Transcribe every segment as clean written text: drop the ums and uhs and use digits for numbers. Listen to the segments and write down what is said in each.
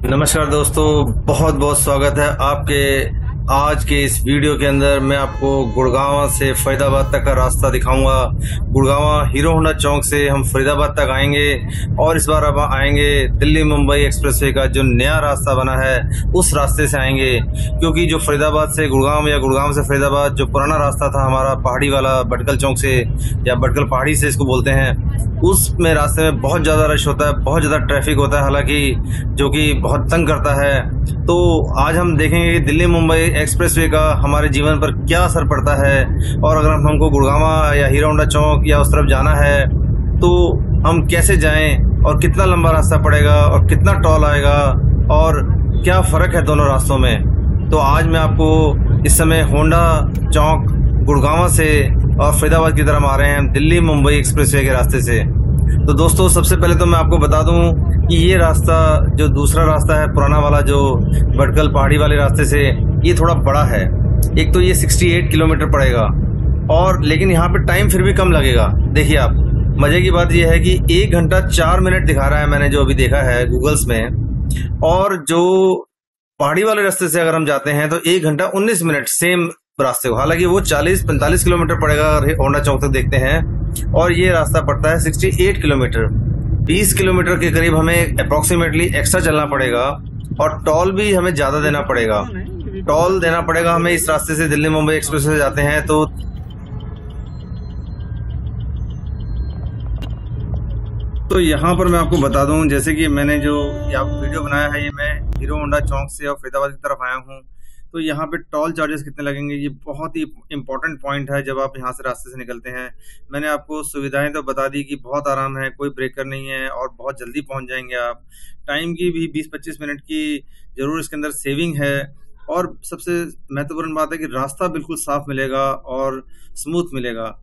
नमस्कार दोस्तों, बहुत बहुत स्वागत है आपके आज के इस वीडियो के अंदर। मैं आपको गुड़गांव से फरीदाबाद तक का रास्ता दिखाऊंगा। गुड़गांव हीरो होंडा चौक से हम फरीदाबाद तक आएंगे और इस बार अब आएंगे दिल्ली मुंबई एक्सप्रेसवे का जो नया रास्ता बना है उस रास्ते से आएंगे, क्योंकि जो फरीदाबाद से गुड़गांव या गुड़गांव से फरीदाबाद जो पुराना रास्ता था हमारा पहाड़ी वाला, भटकल चौक से या भटकल पहाड़ी से इसको बोलते हैं, उसमें रास्ते में बहुत ज़्यादा रश होता है, बहुत ज़्यादा ट्रैफिक होता है, हालांकि जो कि बहुत तंग करता है। तो आज हम देखेंगे कि दिल्ली मुंबई एक्सप्रेसवे का हमारे जीवन पर क्या असर पड़ता है, और अगर हमको गुड़गांव या हीरो होंडा चौक या उस तरफ जाना है तो हम कैसे जाएं और कितना लंबा रास्ता पड़ेगा और कितना टोल आएगा और क्या फ़र्क है दोनों रास्तों में। तो आज मैं आपको इस समय होंडा चौक गुड़गांव से और फरीदाबाद की तरफ आ रहे हैं दिल्ली मुंबई एक्सप्रेसवे के रास्ते से। तो दोस्तों, सबसे पहले तो मैं आपको बता दूं कि ये रास्ता जो दूसरा रास्ता है पुराना वाला, जो भटकल पहाड़ी वाले रास्ते से, ये थोड़ा बड़ा है। एक तो ये 68 किलोमीटर पड़ेगा और लेकिन यहाँ पे टाइम फिर भी कम लगेगा। देखिए आप, मजे की बात यह है कि 1 घंटा 4 मिनट दिखा रहा है, मैंने जो अभी देखा है गूगल्स में। और जो पहाड़ी वाले रास्ते से अगर हम जाते हैं तो 1 घंटा 19 मिनट सेम रास्ते को, हालांकि वो 40-45 किलोमीटर पड़ेगा अगर होंडा चौक तक देखते हैं, और ये रास्ता पड़ता है 68 किलोमीटर। 20 किलोमीटर के करीब हमें अप्रोक्सीमेटली एक्स्ट्रा चलना पड़ेगा और टोल भी हमें ज्यादा देना पड़ेगा। टोल देना पड़ेगा हमें इस रास्ते से दिल्ली मुंबई एक्सप्रेस से जाते हैं तो यहाँ पर मैं आपको बता दूं, जैसे कि मैंने जो वीडियो बनाया है, ये मैं हीरो होंडा चौक से और फरीदाबाद की तरफ आया हूँ। तो यहाँ पे टोल चार्जेस कितने लगेंगे, ये बहुत ही इंपॉर्टेंट पॉइंट है जब आप यहाँ से रास्ते से निकलते हैं। मैंने आपको सुविधाएं तो बता दी कि बहुत आराम है, कोई ब्रेकर नहीं है और बहुत जल्दी पहुँच जाएंगे आप। टाइम की भी 20-25 मिनट की जरूर इसके अंदर सेविंग है, और सबसे महत्वपूर्ण बात है कि रास्ता बिल्कुल साफ मिलेगा और स्मूथ मिलेगा।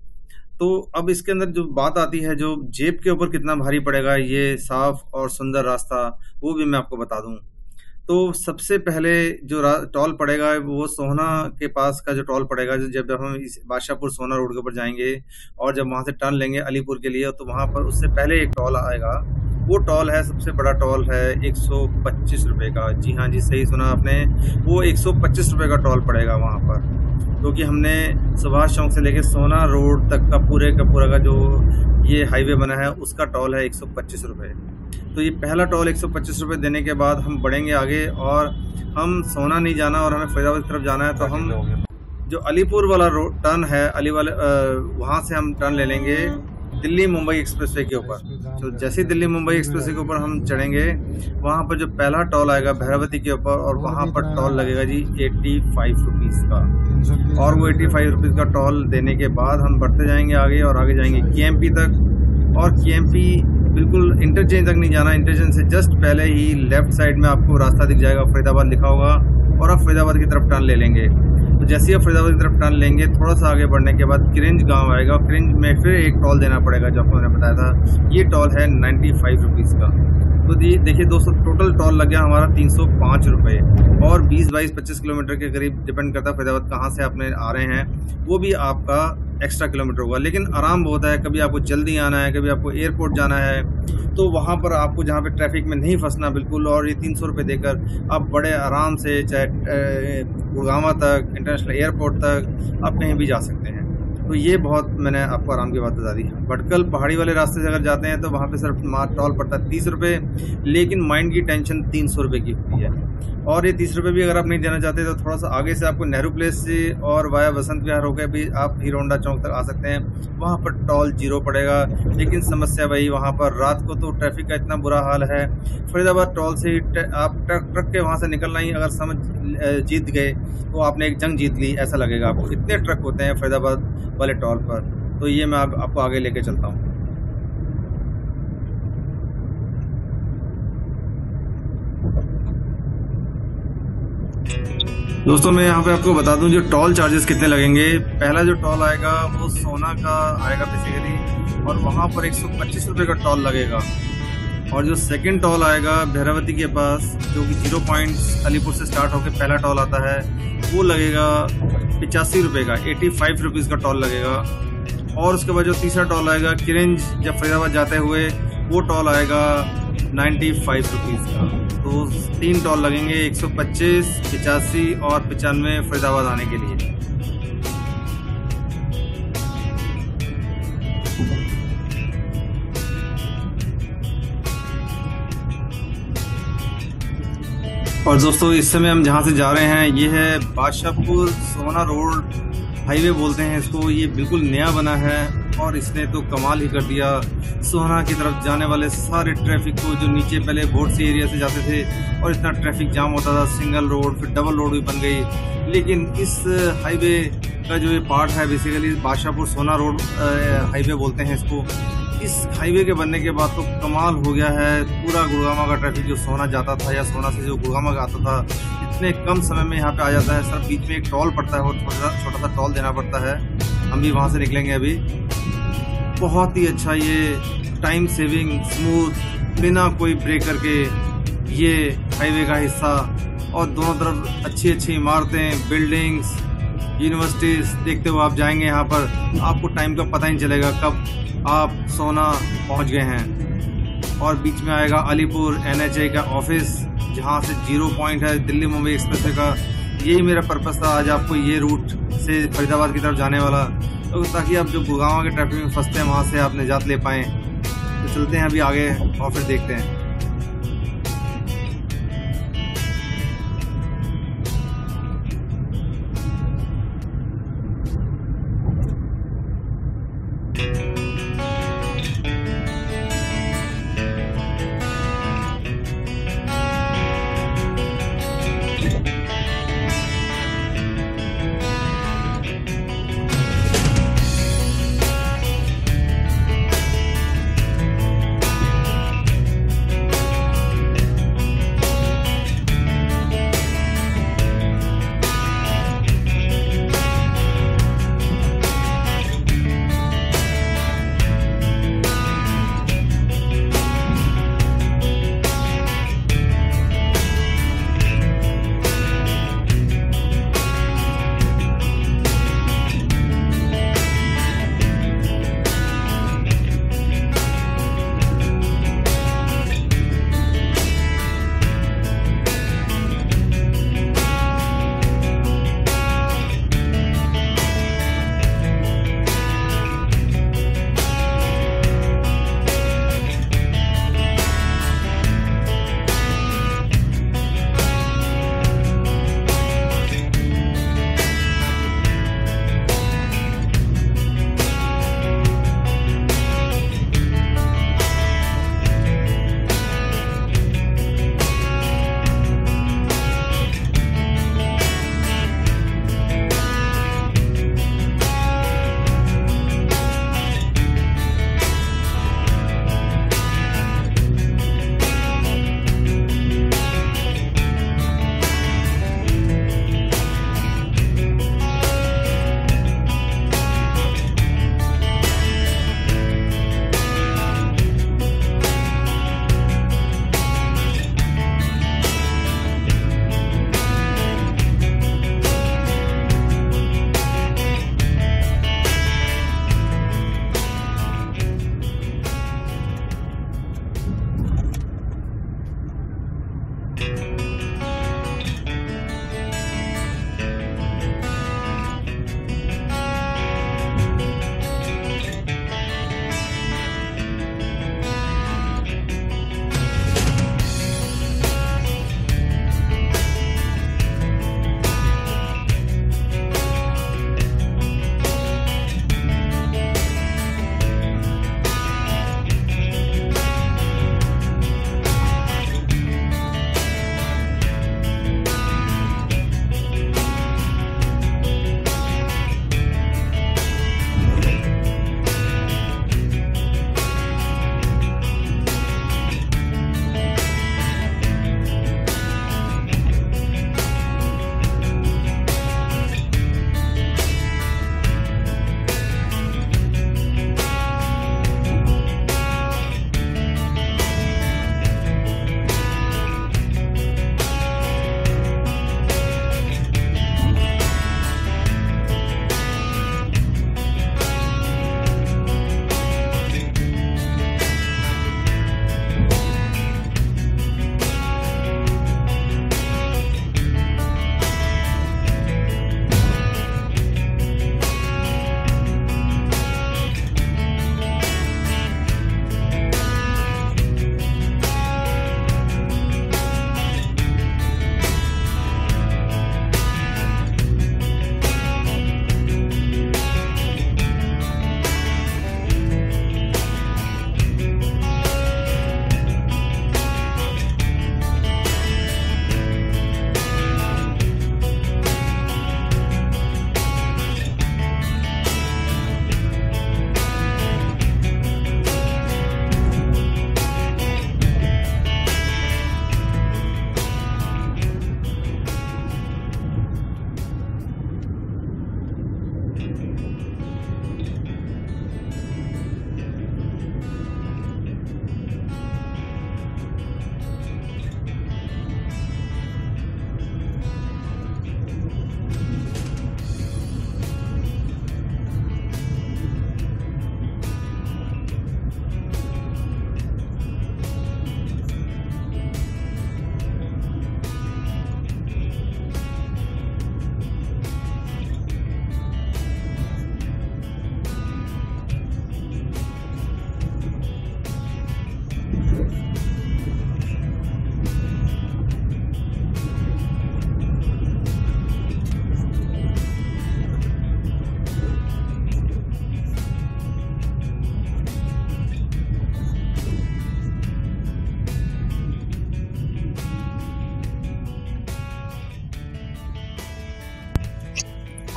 तो अब इसके अंदर जो बात आती है, जो जेब के ऊपर कितना भारी पड़ेगा ये साफ और सुंदर रास्ता, वो भी मैं आपको बता दूं। तो सबसे पहले जो टोल पड़ेगा वो सोहना के पास का जो टोल पड़ेगा, जब हम इस बादशाहपुर सोहना रोड के ऊपर जाएंगे और जब वहां से टर्न लेंगे अलीपुर के लिए, तो वहां पर उससे पहले एक टोल आएगा। वो टोल है, सबसे बड़ा टोल है 125 रुपये का। जी हाँ जी, सही सुना आपने, वो 125 रुपये का टोल पड़ेगा वहां पर, क्योंकि हमने सुभाष चौक से लेके सोहना रोड तक का पूरे का पूरा का जो ये हाईवे बना है उसका टोल है 125 रुपये। तो ये पहला टोल 125 रुपये देने के बाद हम बढ़ेंगे आगे, और हम सोहना नहीं जाना और हमें फरीदाबाद की तरफ जाना है, तो हम जो अलीपुर वाला रोड टर्न है वहाँ से हम टर्न ले लेंगे दिल्ली मुंबई एक्सप्रेसवे के ऊपर। तो जैसे दिल्ली मुंबई एक्सप्रेसवे के ऊपर हम चढ़ेंगे, वहाँ पर जो पहला टोल आएगा भैरवती के ऊपर, और वहाँ पर टोल लगेगा जी 85 रुपीज़ का। और वो 85 रुपीज़ का टोल देने के बाद हम बढ़ते जाएंगे आगे, और आगे जाएंगे KMP तक। और KMP बिल्कुल इंटरचेंज तक नहीं जाना, इंटरचेंज से जस्ट पहले ही लेफ्ट साइड में आपको रास्ता दिख जाएगा, फरीदाबाद लिखा होगा, और आप फरीदाबाद की तरफ टर्न ले लेंगे। तो जैसे ही आप फरीदाबाद की तरफ टर्न लेंगे, थोड़ा सा आगे बढ़ने के बाद क्रिंज गांव आएगा, और क्रिंज में फिर एक टोल देना पड़ेगा जो आपको मैंने बताया था। ये टोल है 95 रुपीज़ का। तो देखिए दोस्तों, टोटल टोल लग गया हमारा 305 रुपये, और 20-22-25 किलोमीटर के करीब डिपेंड करता है फरीदाबाद कहाँ से आपने आ रहे हैं, वो भी आपका एक्स्ट्रा किलोमीटर होगा। लेकिन आराम बहुत है, कभी आपको जल्दी आना है, कभी आपको एयरपोर्ट जाना है, तो वहाँ पर आपको जहाँ पे ट्रैफिक में नहीं फंसना बिल्कुल, और ये 300 रुपये देकर आप बड़े आराम से चाहे गुड़गांव तक, इंटरनेशनल एयरपोर्ट तक आप कहीं भी जा सकते हैं। तो ये बहुत मैंने आपको आराम की बात बता दी। भटकल पहाड़ी वाले रास्ते से अगर जाते हैं तो वहाँ पे सिर्फ टोल पड़ता है 30 रुपये, लेकिन माइंड की टेंशन 300 रुपये की होती है। और ये 30 रुपये भी अगर आप नहीं देना चाहते तो थोड़ा सा आगे से आपको नेहरू प्लेस से और वाया बसंत विहार होकर भी आप हीरो होंडा चौक तक आ सकते हैं। वहाँ पर टोल 0 पड़ेगा, लेकिन समस्या वही, वहाँ पर रात को तो ट्रैफिक का इतना बुरा हाल है। फरीदाबाद टोल से ही आप ट्रक के वहाँ से निकलना ही अगर समझ जीत गए तो आपने एक जंग जीत ली, ऐसा लगेगा आपको। इतने ट्रक होते हैं फरीदाबाद वाले टोल पर। तो ये मैं आपको आगे लेके चलता हूँ। दोस्तों, मैं यहाँ पे आपको बता दूं जो टोल चार्जेस कितने लगेंगे। पहला जो टोल आएगा वो सोना का आएगा बेसिकली, और वहाँ पर 125 रुपये का टोल लगेगा। और जो सेकंड टोल आएगा भैरवती के पास, जो कि 0 पॉइंट अलीपुर से स्टार्ट होकर पहला टोल आता है, वो लगेगा 85 रुपये का, 85 रुपीज़ का टोल लगेगा। और उसके बाद जो तीसरा टोल आएगा किरंज, जब फरीदाबाद जाते हुए, वो टोल आएगा 95 रुपीज़ का। तो 3 टोल लगेंगे, 125, 85 और 95 फरीदाबाद आने के लिए। और दोस्तों इस समय हम जहाँ से जा रहे हैं ये है बादशाहपुर सोहना रोड हाईवे बोलते हैं इसको। ये बिल्कुल नया बना है और इसने तो कमाल ही कर दिया। सोहना की तरफ जाने वाले सारे ट्रैफिक को, जो नीचे पहले बोर्डसी एरिया से जाते थे और इतना ट्रैफिक जाम होता था, सिंगल रोड फिर डबल रोड भी बन गई। लेकिन इस हाईवे का जो ये पार्ट है बेसिकली बादशाहपुर सोहना रोड हाईवे बोलते हैं इसको। इस हाईवे के बनने के बाद तो कमाल हो गया है। पूरा गुड़गामा का ट्रैफिक जो सोहना जाता था या सोहना से जो गुड़गामा का आता था, इतने कम समय में यहाँ पे आ जाता है। सर बीच में एक टोल पड़ता है और छोटा सा टोल देना पड़ता है। हम भी वहाँ से निकलेंगे अभी। बहुत ही अच्छा, ये टाइम सेविंग, स्मूथ, बिना कोई ब्रेकर के ये हाईवे का हिस्सा। और दोनों तरफ अच्छी अच्छी इमारतें, बिल्डिंग्स, यूनिवर्सिटीज देखते हुए आप जाएंगे। यहाँ पर आपको टाइम का पता ही नहीं चलेगा कब आप सोहना पहुँच गए हैं। और बीच में आएगा अलीपुर NHAI का ऑफिस, जहाँ से 0 पॉइंट है दिल्ली मुंबई एक्सप्रेसवे का। यही मेरा पर्पस था आज आपको ये रूट से फरीदाबाद की तरफ जाने वाला, तो ताकि आप जो गुड़गांव के ट्रैफिक में फंसते हैं वहाँ से आप निजात ले पाएँ। तो चलते हैं अभी आगे और फिर देखते हैं।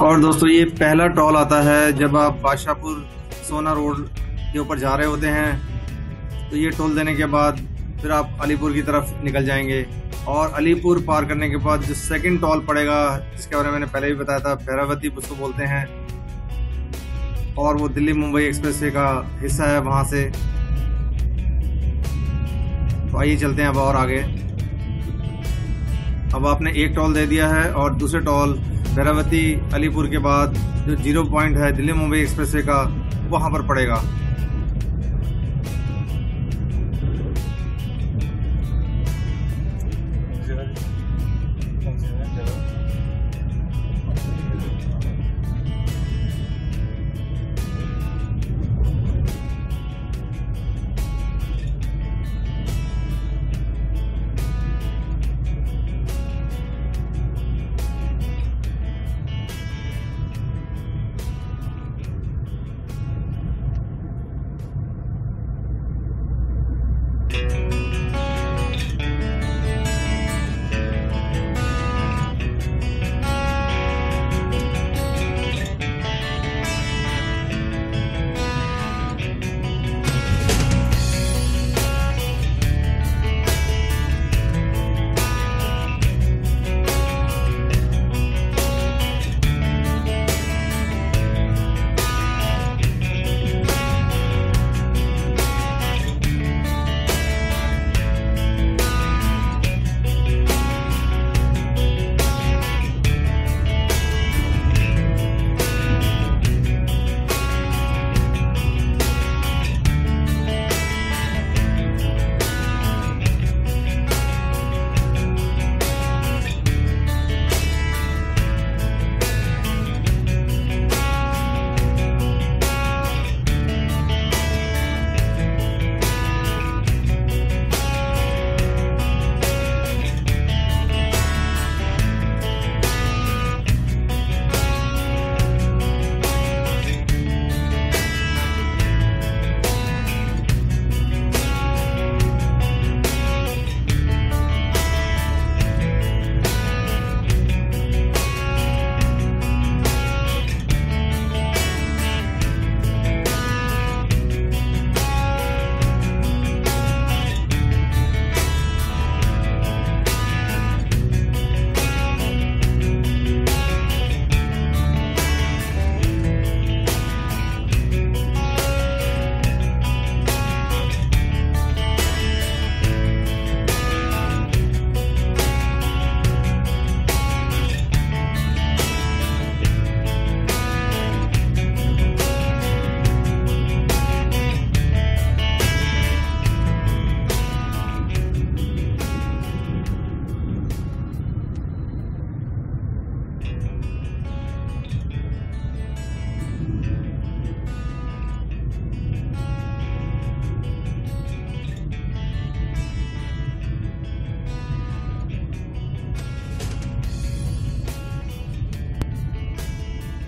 और दोस्तों ये पहला टोल आता है जब आप बादशाहपुर सोना रोड के ऊपर जा रहे होते हैं। तो ये टोल देने के बाद फिर आप अलीपुर की तरफ निकल जाएंगे और अलीपुर पार करने के बाद जो सेकंड टोल पड़ेगा, जिसके बारे में मैंने पहले भी बताया था, भैरवती उसको बोलते हैं, और वो दिल्ली मुंबई एक्सप्रेसवे का हिस्सा है वहां से। तो आइए चलते हैं अब और आगे। अब आपने एक टोल दे दिया है और दूसरे टोल भैरवती अलीपुर के बाद जो 0 पॉइंट है दिल्ली मुंबई एक्सप्रेसवे का, वहां पर पड़ेगा।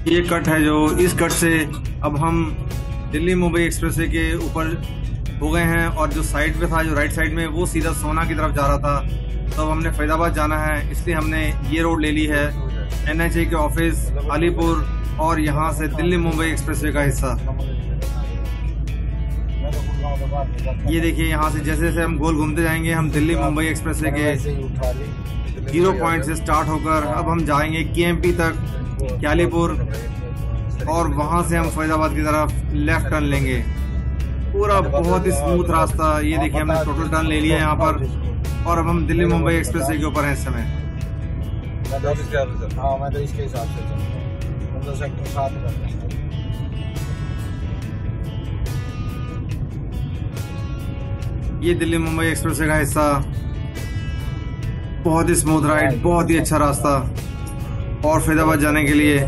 ये कट है जो इस कट से अब हम दिल्ली मुंबई एक्सप्रेसवे के ऊपर हो गए हैं, और जो साइड पे था, जो राइट साइड में, वो सीधा सोना की तरफ जा रहा था। तो अब हमने फैजाबाद जाना है, इसलिए हमने ये रोड ले ली है, NHA के ऑफिस, अलीपुर और यहाँ से दिल्ली मुंबई एक्सप्रेसवे का हिस्सा। ये देखिए, यहाँ से जैसे जैसे हम गोल घूमते जाएंगे, हम दिल्ली मुंबई एक्सप्रेसवे के 0 पॉइंट से स्टार्ट होकर अब हम जाएंगे KMP तक, क्यालीपुर, और वहां से हम फैजाबाद की तरफ लेफ्ट टर्न लेंगे। पूरा बहुत ही स्मूथ रास्ता। ये देखिए, हमने टोटल टर्न ले लिया यहाँ पर, और अब हम दिल्ली मुंबई एक्सप्रेसवे के ऊपर हैं इस समय। मैं तो इसके हिसाब से सेक्टर 7 करते हैं। ये दिल्ली मुंबई एक्सप्रेसवे का हिस्सा, बहुत ही स्मूथ राइड, बहुत ही अच्छा रास्ता। और फैजाबाद जाने के लिए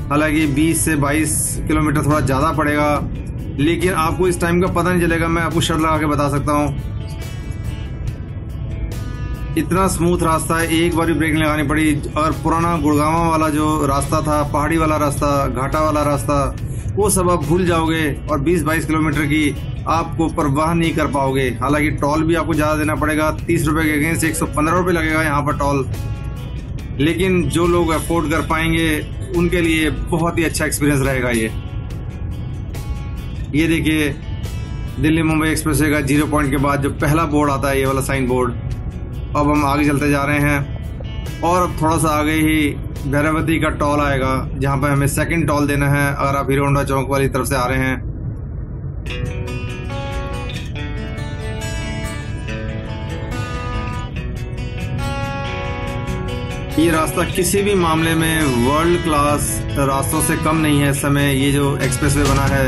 हालांकि 20 से 22 किलोमीटर थोड़ा ज़्यादा पड़ेगा, लेकिन आपको इस टाइम का पता नहीं चलेगा। मैं आपको शर्त लगा के बता सकता हूँ, इतना स्मूथ रास्ता है, एक बार भी ब्रेक नहीं लगानी पड़ी। और पुराना गुड़गांव वाला जो रास्ता था, पहाड़ी वाला रास्ता, घाटा वाला रास्ता, वो सब आप भूल जाओगे, और 20-22 किलोमीटर की आपको परवाह नहीं कर पाओगे। हालांकि टोल भी आपको ज़्यादा देना पड़ेगा, 30 रुपये के अगेंस्ट 115 रुपये लगेगा यहाँ पर टोल। लेकिन जो लोग अफोर्ड कर पाएंगे उनके लिए बहुत ही अच्छा एक्सपीरियंस रहेगा ये देखिए दिल्ली मुंबई एक्सप्रेसवे का 0 पॉइंट के बाद जो पहला बोर्ड आता है, ये वाला साइन बोर्ड। अब हम आगे चलते जा रहे हैं और अब थोड़ा सा आगे ही भैरवती का टॉल आएगा, जहां पर हमें सेकंड टॉल देना है अगर आप हीरो होंडा चौक वाली तरफ से आ रहे हैं। ये रास्ता किसी भी मामले में वर्ल्ड क्लास रास्तों से कम नहीं है। इस समय ये जो एक्सप्रेसवे बना है,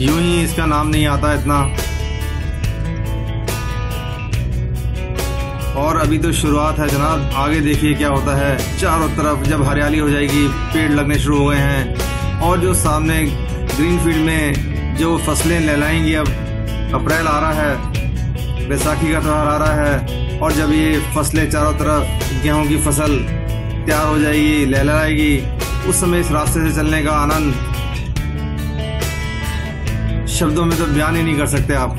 यूं ही इसका नाम नहीं आता इतना। और अभी तो शुरुआत है जनाब, आगे देखिए क्या होता है। चारों तरफ जब हरियाली हो जाएगी, पेड़ लगने शुरू हो गए हैं और जो सामने ग्रीन फील्ड में जो फसलें लहलाएंगी। अब अप्रैल आ रहा है, बैसाखी का त्यौहार आ रहा है और जब ये फसलें चारों तरफ गेहूं की फसल तैयार हो जाएगी, लहलाएगी, उस समय इस रास्ते से चलने का आनंद शब्दों में तो बयान ही नहीं कर सकते आप।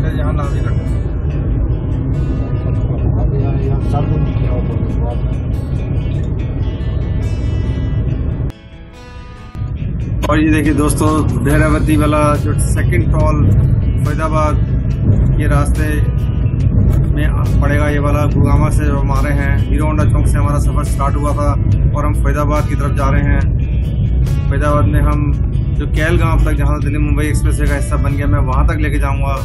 पहले यहाँ ना भी करते हैं। अभी यहाँ चालू नहीं किया होगा तो बाद में। और ये देखिए दोस्तों, भैरवती वाला जो सेकंड टॉल फरीदाबाद के रास्ते में पड़ेगा, ये वाला गुड़गामा से जो हमारे हैं, हीरो होंडा चौक से हमारा सफ़र स्टार्ट हुआ था और हम फरीदाबाद की तरफ जा रहे हैं। फरीदाबाद में हम जो कैलगांव तक, जहाँ दिल्ली मुंबई एक्सप्रेसवे का हिस्सा बन गया, मैं वहाँ तक लेके जाऊँगा।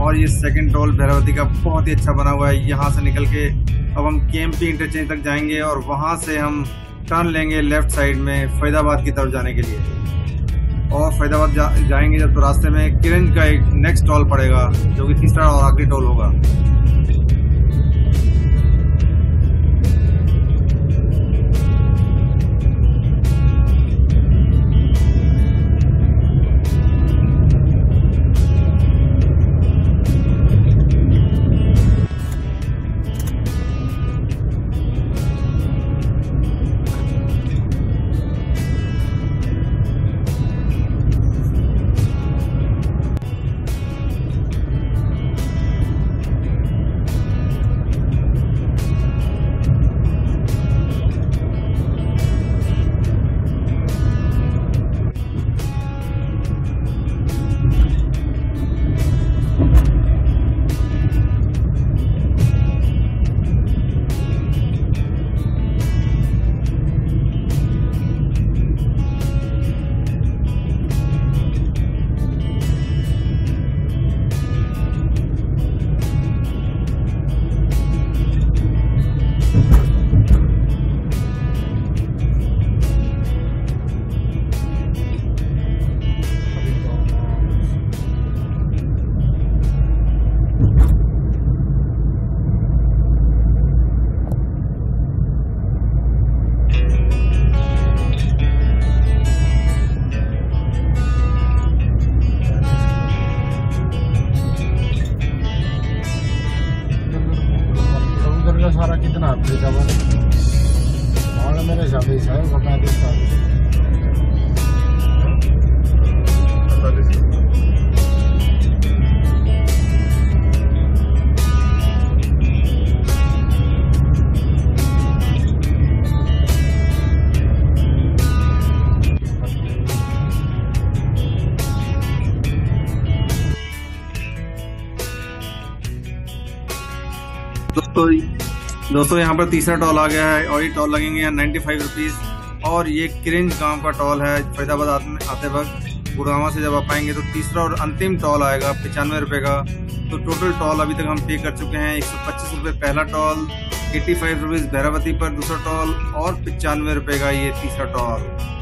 और ये सेकंड टोल भैरवती का बहुत ही अच्छा बना हुआ है। यहाँ से निकल के अब हम केएमपी इंटरचेंज तक जाएंगे और वहाँ से हम टर्न लेंगे लेफ्ट साइड में फरीदाबाद की तरफ जाने के लिए। और फरीदाबाद जाएंगे जब तो रास्ते में किरंज का एक नेक्स्ट टोल पड़ेगा, जो कि तीसरा और आखिरी टोल होगा। सारा कितना फरीदाबाद वहाँ मेरे हिसाब से है 45 साल। दोस्तों यहाँ पर तीसरा टोल आ गया है और ये टोल लगेंगे यहाँ 95 रुपीज़। और ये किरंज गांव का टोल है। फरीदाबाद आते वक्त गुड़गामा से जब आप आएंगे तो तीसरा और अंतिम टोल आएगा 95 रुपये का। तो टोटल टोल अभी तक हम पे कर चुके हैं 125 रुपये पहला टोल, 85 रुपीज़ भैरवती पर दूसरा टोल और 95 रुपये का ये तीसरा टोल।